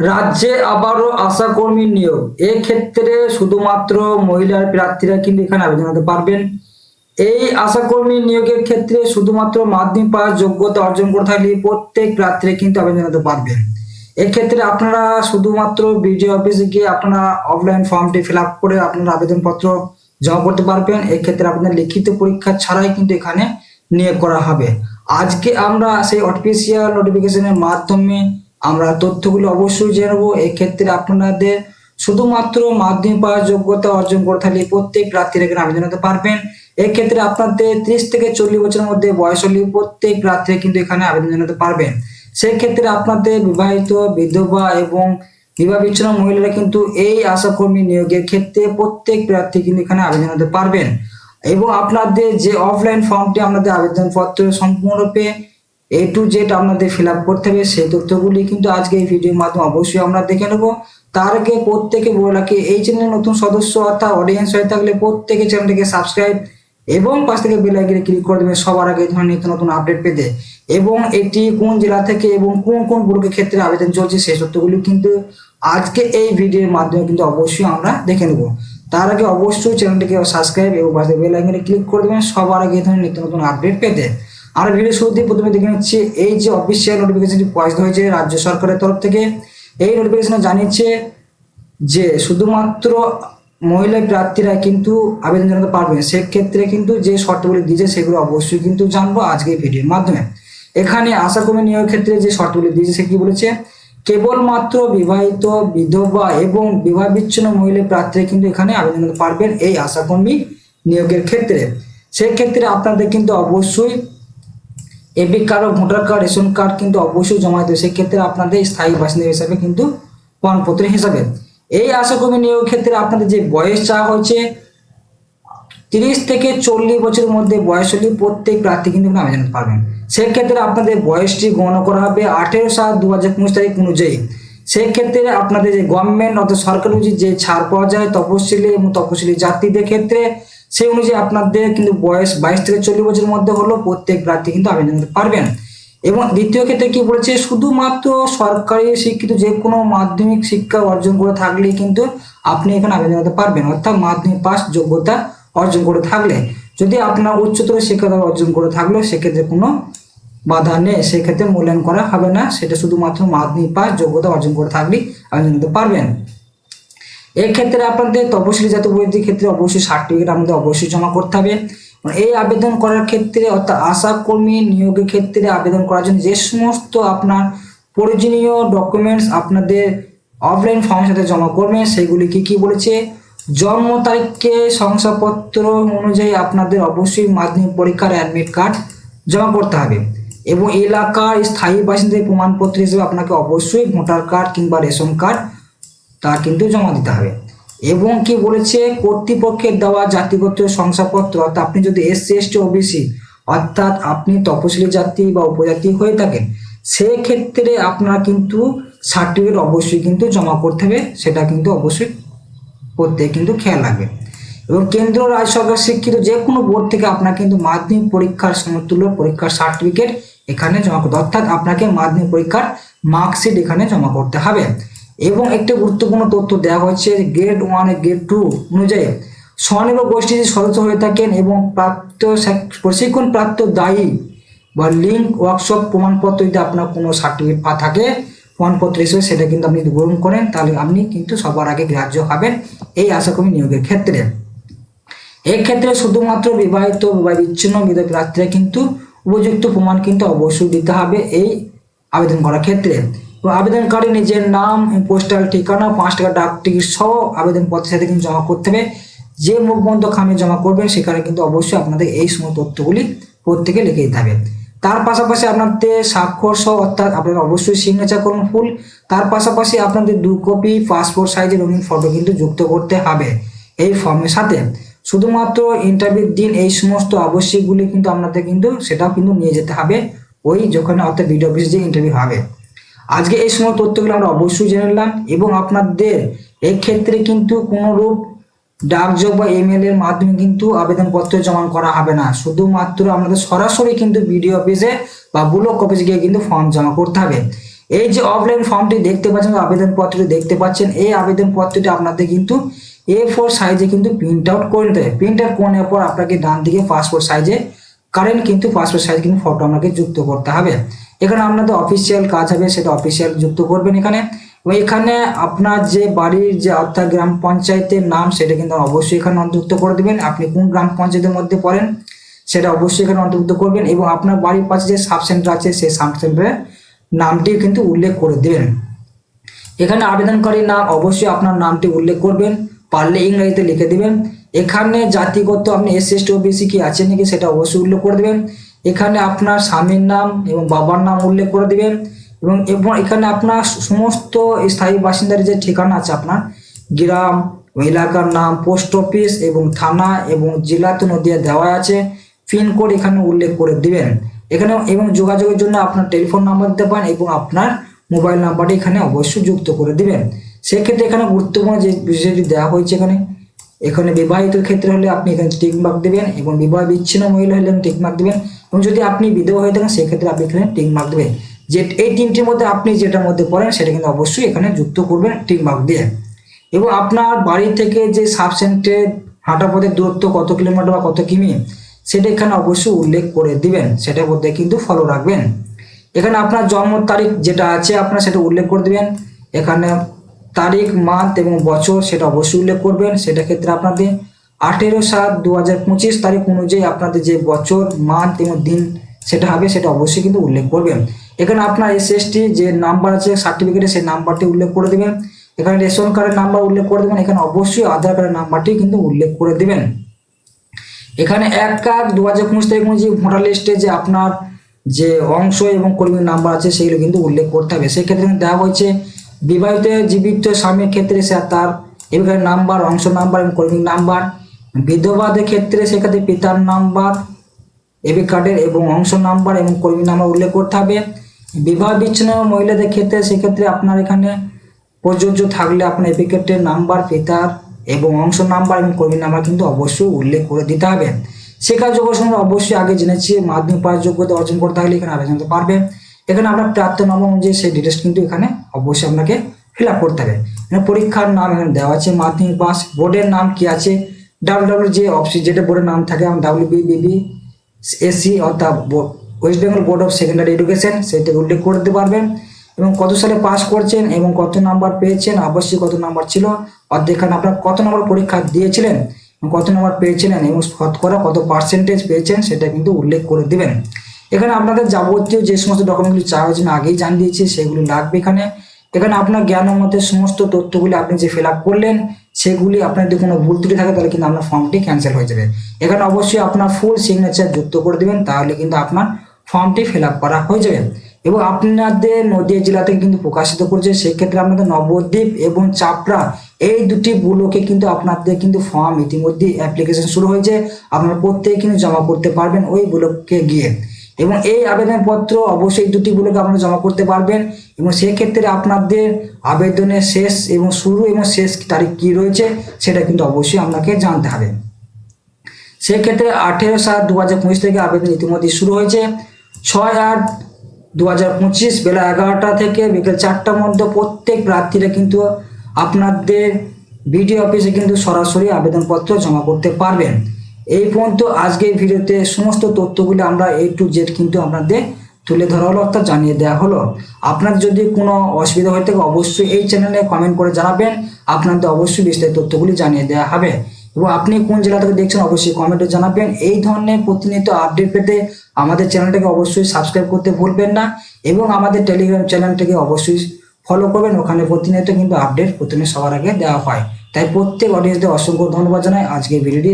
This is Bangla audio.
রাজ্যে আবারও আশাকর্মী নিয়োগ। এক্ষেত্রে শুধুমাত্র মহিলার প্রার্থীরা কিন্তু এখানে আবেদন করতে পারবেন। এই আশাকর্মী নিয়োগের ক্ষেত্রে শুধুমাত্র মাধ্যমিক পাস যোগ্যতা অর্জন করে থাকলে প্রত্যেক প্রার্থীরা কিন্তু আবেদন করতে পারবেন। এক্ষেত্রে আপনারা শুধুমাত্র বিডিও অফিসে গিয়ে আপনারা অফলাইন ফর্মটি ফিল আপ করে আপনারা আবেদনপত্র জমা করতে পারবেন। এক্ষেত্রে আপনার লিখিত পরীক্ষা ছাড়াই কিন্তু এখানে নিয়োগ করা হবে। আজকে আমরা সেই অফিসিয়াল নোটিফিকেশনের মাধ্যমে আমরা তথ্যগুলো অবশ্যই জেনে নেবো। এক্ষেত্রে আপনাদের শুধুমাত্র মাধ্যমিক পাস যোগ্যতা অর্জন করে থাকলে প্রত্যেক প্রার্থীরা এখানে আবেদন করতে পারবেন। এক্ষেত্রে আপনাদের 30 থেকে 40 বছরের মধ্যে বয়স হলে প্রত্যেক প্রার্থী কিন্তু এখানে আবেদন জানাতে পারবেন। সেক্ষেত্রে আপনাদের বিবাহিত, বিধবা এবং বিবাহ বিচ্ছিন্ন মহিলারা কিন্তু এই আশাকর্মী নিয়োগের ক্ষেত্রে প্রত্যেক প্রার্থী কিন্তু এখানে আবেদন করতে পারবেন। এবং আপনাদের যে অফলাইন ফর্মটি আপনাদের আবেদনপত্র সম্পূর্ণরূপে A to Z আপনাদের ফিল আপ করতে হবে, সেই তথ্যগুলি কিন্তু আজকে এই ভিডিওর মাধ্যমে অবশ্যই আমরা দেখে নেব। তার আগে প্রত্যেকে বলে রাখি, এই চ্যানেলের নতুন সদস্য অর্থাৎ অডিয়েন্স হয়ে থাকলে প্রত্যেকে চ্যানেলটিকে সাবস্ক্রাইব এবং পাশ থেকে বেল আইকনে ক্লিক করে দেবেন সবার আগে এই ধরনের নিত্য নতুন আপডেট পেতে। এবং এটি কোন জেলা থেকে এবং কোন কোন ব্লকের ক্ষেত্রে আবেদন চলছে সেই তথ্যগুলি কিন্তু আজকে এই ভিডিওর মাধ্যমে কিন্তু অবশ্যই আমরা দেখে নেব। তার আগে অবশ্যই চ্যানেলটিকে সাবস্ক্রাইব এবং পাশে বেল আইকনে ক্লিক করে দেবেন সবার আগে এই ধরনের নিত্য নতুন আপডেট পেতে। আমরা ভিডিও শুরুতেই প্রথমে দেখে নিচ্ছি এই যে অফিসিয়াল নোটিফিকেশনটি প্রকাশিত হয়েছে রাজ্য সরকারের তরফ থেকে। এই নোটিফিকেশনে জানিয়েছে যে শুধুমাত্র মহিলা প্রার্থীরা কিন্তু আবেদন জানাতে পারবেন। সেক্ষেত্রে কিন্তু যে শর্তগুলি দিয়েছে সেগুলো অবশ্যই কিন্তু জানবো আজকে এই ভিডিওর মাধ্যমে। এখানে আশাকর্মী নিয়োগের ক্ষেত্রে যে শর্তগুলি দিয়েছে সে কি বলেছে, কেবলমাত্র বিবাহিত, বিধবা এবং বিবাহ বিচ্ছিন্ন মহিলা প্রার্থীরা কিন্তু এখানে আবেদন করতে পারবেন এই আশাকর্মী নিয়োগের ক্ষেত্রে। সেক্ষেত্রে আপনাদের কিন্তু অবশ্যই এপি কার্ড ও ভোটার কার্ড, রেশন কার্ড কিন্তু অবশ্যই জমা দিতে হবে। সেক্ষেত্রে আপনাদের স্থায়ী বাসিন্দা হিসাবে কিন্তু প্রমাণপত্র হিসাবে। এই আশাকর্মী নিয়োগের ক্ষেত্রে আপনাদের যে বয়স চাওয়া হয়েছে 30 থেকে 40 বছরের মধ্যে বয়স হলে প্রত্যেক প্রার্থী কিন্তু আবেদন করতে পারবেন। সেক্ষেত্রে আপনাদের বয়সটি গণনা করা হবে 18/7/2025 তারিখ অনুযায়ী। সেক্ষেত্রে আপনাদের যে গভর্নমেন্ট অর্থাৎ সরকার অনুযায়ী যে ছাড় পাওয়া যায় তপশিলি এবং তপশিলি জাতিদের ক্ষেত্রে, সেই অনুযায়ী আপনাদের কিন্তু বয়স 22 থেকে 40 বছরের মধ্যে হলো প্রত্যেক প্রার্থী কিন্তু আবেদন করতে পারবেন। এবং দ্বিতীয় ক্ষেত্রে কি বলেছে, শুধুমাত্র সরকারি শিক্ষিত যে কোনো মাধ্যমিক শিক্ষা অর্জন করে থাকলেই কিন্তু আপনি এখানে আবেদন করতে পারবেন। অর্থাৎ মাধ্যমিক পাস যোগ্যতা অর্জন করে থাকলে, যদি আপনার উচ্চতর শিক্ষা অর্জন করে থাকলেও সেক্ষেত্রে কোনো বাধা নেই, সেক্ষেত্রে মূল্যায়ন করা হবে না। সেটা শুধুমাত্র মাধ্যমিক পাস যোগ্যতা অর্জন করে থাকলেই আবেদন করতে পারবেন। এক্ষেত্রে আপনাদের তপশিলি জাতি উপজাতির ক্ষেত্রে অবশ্যই সার্টিফিকেট আমাদের অবশ্যই জমা করতে হবে। এই আবেদন করার ক্ষেত্রে অর্থাৎ আশা কর্মী নিয়োগের ক্ষেত্রে আবেদন করার জন্য যে সমস্ত আপনার প্রয়োজনীয় ডকুমেন্টস আপনাদের অফলাইন ফর্মের সাথে জমা করবেন সেগুলি কি কি বলেছে, জন্ম তারিখকে শংসাপত্র অনুযায়ী আপনাদের অবশ্যই মাধ্যমিক পরীক্ষার অ্যাডমিট কার্ড জমা করতে হবে। এবং এলাকার স্থায়ী বাসিন্দাদের প্রমাণপত্র হিসেবে আপনাকে অবশ্যই ভোটার কার্ড কিংবা রেশন কার্ড তা কিন্তু জমা দিতে হবে। এবং কি বলেছে, কর্তৃপক্ষের দেওয়া জাতিগত শংসাপত্র অর্থাৎ আপনি যদি SC ST OBC অর্থাৎ আপনি তপশিলি জাতি বা উপজাতি হয়ে থাকেন সেক্ষেত্রে আপনার কিন্তু সার্টিফিকেট অবশ্যই কিন্তু জমা করতে হবে। সেটা কিন্তু অবশ্যই করতে কিন্তু খেয়াল রাখবেন। এবং কেন্দ্র রাজ্য সরকার স্বীকৃত যে কোনো বোর্ড থেকে আপনার কিন্তু মাধ্যমিক পরীক্ষার সমতুল্য পরীক্ষার সার্টিফিকেট এখানে জমা করতে, অর্থাৎ আপনাকে মাধ্যমিক পরীক্ষার মার্কশিট এখানে জমা করতে হবে। এবং একটি গুরুত্বপূর্ণ তথ্য দেওয়া হচ্ছে, গ্রেড 1 গ্রেড 2 অনুযায়ী স্বনির্ভর গোষ্ঠীর সদস্য হয়ে থাকেন এবং প্রাপ্ত প্রশিক্ষণ প্রাপ্ত দায়ী বা লিঙ্ক ওয়ার্কশপ প্রমাণপত্র যদি আপনার কোনো সার্টিফিকেট থাকে প্রমাণপত্র হিসেবে সেটা কিন্তু আপনি যদি গ্রহণ করেন তাহলে আপনি কিন্তু সবার আগে গ্রাহ্য হবেন এই আশাকর্মী নিয়োগের ক্ষেত্রে। এক্ষেত্রে শুধুমাত্র বিবাহিত বা বিচ্ছিন্ন বিধবা প্রার্থীরা কিন্তু উপযুক্ত প্রমাণ কিন্তু অবশ্যই দিতে হবে এই আবেদন করার ক্ষেত্রে। আবেদনকারী নিজের নাম, পোস্টাল ঠিকানা, 5 টাকা ডাক টিকিট সহ আবেদনপত্রের সাথে কিন্তু জমা করতে হবে। যে মুখবন্ধ খামে জমা করবেন সেখানে কিন্তু অবশ্যই আপনাদের এই সমস্ত তথ্যগুলি প্রত্যেকে লিখে দিতে হবে। তার পাশাপাশি আপনাদের স্বাক্ষর সহ অর্থাৎ আপনারা অবশ্যই সিগনেচার করুন ফুল। তার পাশাপাশি আপনাদের 2 কপি পাসপোর্ট সাইজের রঙিন ফটো কিন্তু যুক্ত করতে হবে এই ফর্মের সাথে। শুধুমাত্র ইন্টারভিউর দিন এই সমস্ত আবশ্যকগুলি কিন্তু আপনাদের কিন্তু সেটাও কিন্তু নিয়ে যেতে হবে ওই যেখানে অর্থাৎ বিডিও অফিসে যে ইন্টারভিউ হবে। আজকে এই সমস্ত তথ্যগুলো আমরা অবশ্যই জেনে নিলাম। এবং আপনাদের এক্ষেত্রে কিন্তু কোনো রূপ ডাকযোগ বা ইমেল এর মাধ্যমে কিন্তু আবেদনপত্র জমা করা হবে না, শুধুমাত্র আমাদের সরাসরি কিন্তু বিডিও অফিসে বা ব্লক অফিসে গিয়ে কিন্তু ফর্ম জমা করতে হবে। এই যে অফলাইন ফর্মটি দেখতে পাচ্ছেন, আবেদনপত্রটি দেখতে পাচ্ছেন, এই আবেদনপত্রটি আপনাদের কিন্তু A4 সাইজে কিন্তু প্রিন্ট আউট করে নিতে হবে। প্রিন্ট আউট করে নেওয়ার পর আপনাকে ডান দিকে পাসপোর্ট সাইজে কারেন্ট কিন্তু পাসপোর্ট সাইজ কিন্তু ফটো আপনাকে যুক্ত করতে হবে। এখানে আপনাদের অফিসিয়াল কাজ হবে, সেটা অফিসিয়াল যুক্ত করবেন এখানে। এবং এখানে আপনার যে বাড়ির যে অর্থাৎ গ্রাম পঞ্চায়েতের নাম সেটা কিন্তু অবশ্যই এখানে অন্তর্ভুক্ত করে দেবেন। আপনি কোন গ্রাম পঞ্চায়েতের মধ্যে পড়েন সেটা অবশ্যই এখানে অন্তর্ভুক্ত করবেন, এবং আপনার বাড়ির পাশে যে সাব সেন্টার আছে সেই সাব সেন্টারের নামটি কিন্তু উল্লেখ করে দেবেন। এখানে আবেদনকারীর নাম অবশ্যই আপনার নামটি উল্লেখ করবেন, পারলে ইংরেজিতে লিখে দিবেন। এখানে জাতিগত আপনি SC/ST OBC কি আছে নাকি সেটা অবশ্যই উল্লেখ করে দেবেন। এখানে আপনার স্বামীর নাম এবং বাবার নাম উল্লেখ করে দিবেন, এবং এখানে আপনার সমস্ত স্থায়ী বাসিন্দার যে ঠিকানা আছে, আপনার গ্রাম, এলাকার নাম, পোস্ট অফিস এবং থানা এবং জেলা তো নদীয়া দেওয়া আছে, পিনকোড এখানে উল্লেখ করে দিবেন এখানে। এবং যোগাযোগের জন্য আপনার টেলিফোন নাম্বার দিতে পারেন এবং আপনার মোবাইল নাম্বারটি এখানে অবশ্যই যুক্ত করে দিবেন। সেক্ষেত্রে এখানে গুরুত্বপূর্ণ যে বিষয়টি দেওয়া হয়েছে, এখানে বিবাহিত ক্ষেত্রে হলে আপনি এখানে টিক মার্ক দেবেন, এবং বিবাহ বিচ্ছিন্ন মহিলা হলে টিক মার্ক দেবেন, এবং যদি আপনি বিধবা হয়ে থাকেন সেক্ষেত্রে আপনি এখানে টিক মার্ক দেবেন। যে এই তিনটির মধ্যে আপনি যেটার মধ্যে পড়েন সেটা কিন্তু অবশ্যই এখানে যুক্ত করবেন টিক মার্ক দিয়ে। এবং আপনার বাড়ি থেকে যে সাব সেন্টারে হাঁটা পথের দূরত্ব কত কিলোমিটার বা কত কিমি সেটা এখানে অবশ্যই উল্লেখ করে দিবেন, সেটার মধ্যে কিন্তু ফলো রাখবেন। এখানে আপনার জন্ম তারিখ যেটা আছে আপনার সেটা উল্লেখ করে দিবেন। এখানে তারিখ, মান্থ এবং বছর সেটা অবশ্যই উল্লেখ করবেন। সেটা ক্ষেত্রে আপনাদের 18/7/2025 তারিখ অনুযায়ী আপনাদের যে বছর, মান্থ এবং দিন সেটা হবে সেটা অবশ্যই কিন্তু উল্লেখ করবেন। এখানে আপনার SC/ST যে নাম্বার আছে সার্টিফিকেটে সেই নাম্বারটি উল্লেখ করে দেবেন। এখানে রেশন কার্ডের নাম্বার উল্লেখ করে দেবেন। এখানে অবশ্যই আধার কার্ডের নাম্বারটি কিন্তু উল্লেখ করে দিবেন। এখানে 1/1/2025 তারিখ অনুযায়ী ভোটার লিস্টে যে আপনার যে অংশ এবং কর্মীর নাম্বার আছে সেগুলো কিন্তু উল্লেখ করতে হবে। সেক্ষেত্রে দেওয়া হয়েছে বিবাহিত জীবিত স্বামীর ক্ষেত্রে সে তার এখানে নাম্বার, অংশ নাম্বার এবং কর্মীর নাম্বার। বিধবাদের ক্ষেত্রে সেক্ষেত্রে পিতার নাম্বার, এবিক কার্ডের এবং অংশ নাম্বার এবং কর্মী নাম্বার উল্লেখ করতে হবে। বিবাহ বিচ্ছিন্ন মহিলাদের ক্ষেত্রে সেক্ষেত্রে আপনার এখানে প্রযোজ্য থাকলে আপনার এপিক কার্ডের নাম্বার, পিতার এবং অংশ নাম্বার এবং কর্মী নাম্বার কিন্তু অবশ্যই উল্লেখ করে দিতে হবে। শিক্ষার যোগ্য সময় অবশ্যই আগে জেনেছি, মাধ্যমিক পাস যোগ্যতা অর্জন করতে থাকলে এখানে আবেদন করতে পারবে। এখানে আপনার প্রাপ্ত নম্বর অনুযায়ী সেই ডিটেলস কিন্তু এখানে অবশ্যই আপনাকে ফিল আপ করতে হবে। এখানে পরীক্ষার নাম এখানে দেওয়া আছে, মাধ্যমিক পাস, বোর্ডের নাম কি আছে, WW যে অফিস যেটা বোর্ডের নাম থাকে WBBSC অর্থাৎ West Bengal board of secondary education সেটা উল্লেখ করতে পারবেন, এবং কত সালে পাস করছেন এবং কত নাম্বার পেয়েছেন, অবশ্যই কত নাম্বার ছিল, অর্থাৎ এখানে আপনার কত নম্বর পরীক্ষা দিয়েছিলেন, কত নম্বর পেয়েছিলেন এবং শতকরা কত পার্সেন্টেজ পেয়েছেন সেটা কিন্তু উল্লেখ করে দিবেন। এখানে আপনাদের যাবতীয় যে সমস্ত ডকুমেন্টগুলি চাওয়া হয়েছে আমি আগেই জানিয়ে দিয়েছি সেগুলি লাগবে এখানে। এখানে আপনার জ্ঞান মতে সমস্ত তথ্যগুলি আপনি যে ফিল আপ করলেন সেগুলি আপনার যদি কোনো ভুল ত্রুটি থাকে তাহলে কিন্তু আপনার ফর্মটি ক্যান্সেল হয়ে যাবে। এখানে অবশ্যই আপনার ফুল সিগনেচার যুক্ত করে দিবেন, তাহলে কিন্তু আপনার ফর্মটি ফিল আপ করা হয়ে যাবে। এবং আপনাদের নদীয়া জেলা থেকে কিন্তু প্রকাশিত করছে, সেক্ষেত্রে আপনাদের নবদ্বীপ এবং চাপড়া এই দুটি ব্লকে কিন্তু আপনাদের কিন্তু ফর্ম ইতিমধ্যে অ্যাপ্লিকেশন শুরু হয়েছে, আপনারা প্রত্যেকে কিন্তু জমা করতে পারবেন ওই ব্লকে গিয়ে। এবং এই আবেদনপত্র অবশ্যই দুটি ব্লকে আপনারা জমা করতে পারবেন, এবং সেক্ষেত্রে আপনাদের আবেদনের শেষ এবং শুরু এবং শেষ তারিখ কি রয়েছে সেটা কিন্তু অবশ্যই আপনাকে জানতে হবে। সেক্ষেত্রে 18/7/2025 থেকে আবেদন ইতিমধ্যে শুরু হয়েছে। 6/8/2025 বেলা 11টা থেকে বিকেল 4টার মধ্যে প্রত্যেক প্রার্থীরা কিন্তু আপনাদের বিডিও অফিসে কিন্তু সরাসরি আবেদনপত্র জমা করতে পারবেন। এই পর্যন্ত আজকের ভিডিওতে সমস্ত তথ্যগুলি আমরা A to Z কিন্তু আপনাদের তুলে ধরা হলো, অর্থাৎ জানিয়ে দেওয়া হলো। আপনার যদি কোনো অসুবিধা হয়ে থাকে অবশ্যই এই চ্যানেলে কমেন্ট করে জানাবেন, আপনাদের অবশ্যই বিস্তারিত তথ্যগুলি জানিয়ে দেওয়া হবে। এবং আপনি কোন জেলা থেকে দেখছেন অবশ্যই কমেন্টে জানাবেন। এই ধরনের প্রতিনিয়ত আপডেট পেতে আমাদের চ্যানেলটাকে অবশ্যই সাবস্ক্রাইব করতে ভুলবেন না, এবং আমাদের টেলিগ্রাম চ্যানেলটাকে অবশ্যই ফলো করবেন, ওখানে প্রতিনিয়ত কিন্তু আপডেট প্রতিদিন সবার আগে দেওয়া হয়। তাই প্রত্যেক অডিয়েন্সদের অসংখ্য ধন্যবাদ জানাই আজকের ভিডিওটি